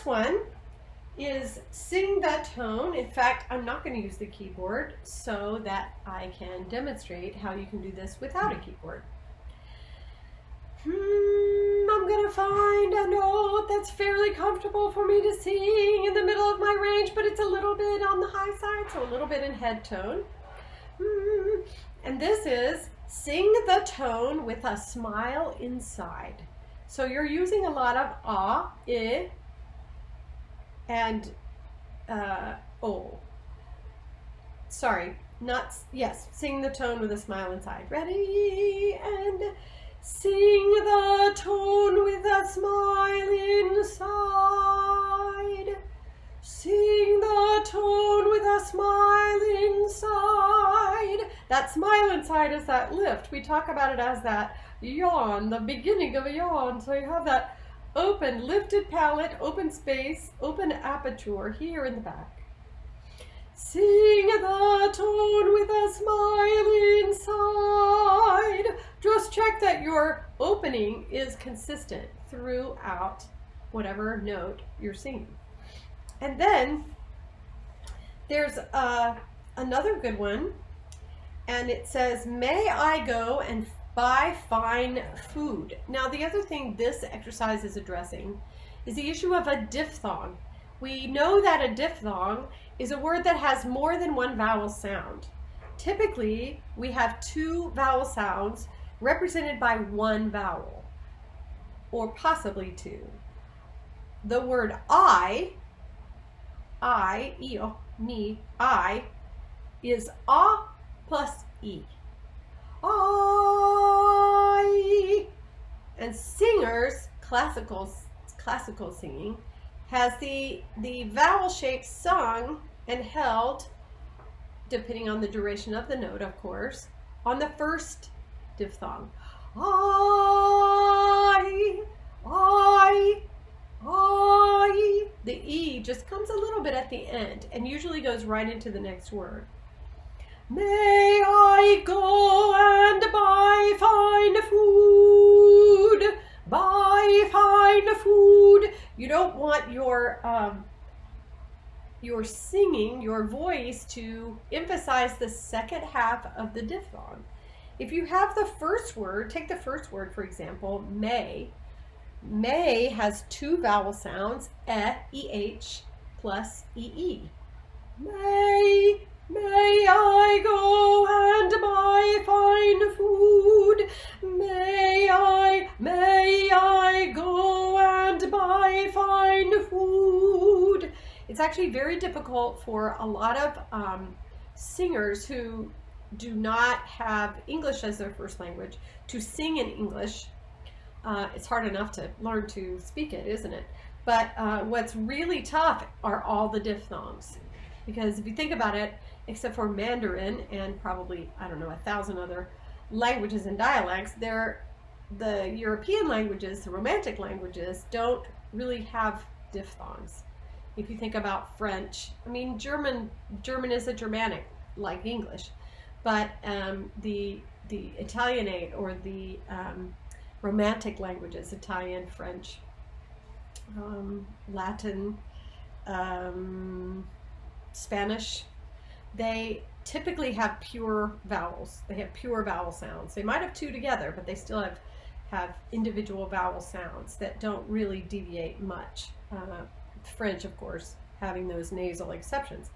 this one is sing the tone. In fact, I'm not going to use the keyboard so that I can demonstrate how you can do this without a keyboard. I'm going to find a note that's fairly comfortable for me to sing in the middle of my range, but it's a little bit on the high side, so a little bit in head tone. And this is sing the tone with a smile inside. So you're using a lot of ah, I, and oh. Sorry, not, yes, sing the tone with a smile inside. Ready, and sing the tone with a smile inside. Sing the tone with a smile inside. That smile inside is that lift. We talk about it as that yawn, the beginning of a yawn. So you have that open, lifted palate, open space, open aperture here in the back. Sing the tone with a smile inside. Just check that your opening is consistent throughout whatever note you're singing. And then there's another good one, and it says, may I go and buy fine food. Now the other thing this exercise is addressing is the issue of a diphthong. We know that a diphthong is a word that has more than one vowel sound. Typically, we have two vowel sounds represented by one vowel, or possibly two. The word I, me, I, is ah plus E. I. And singers, classical singing, has the vowel shape sung and held, depending on the duration of the note, of course, on the first diphthong. I. The E just comes a little bit at the end and usually goes right into the next word. May I go and buy fine food, buy fine food. You don't want your singing, your voice, to emphasize the second half of the diphthong. If you have the first word, take the first word for example, may. May has two vowel sounds, eh plus ee. May I go and buy fine food? May I go and buy fine food? It's actually very difficult for a lot of singers who do not have English as their first language to sing in English. It's hard enough to learn to speak it, isn't it? But what's really tough are all the diphthongs. Because if you think about it, except for Mandarin and probably, I don't know, 1,000 other languages and dialects, the European languages, the Romantic languages, don't really have diphthongs. If you think about French, I mean, German is a Germanic, like English, but the Italianate or the Romantic languages, Italian, French, Latin, Spanish, they typically have pure vowels. They have pure vowel sounds. They might have two together, but they still have individual vowel sounds that don't really deviate much. French, of course, having those nasal exceptions.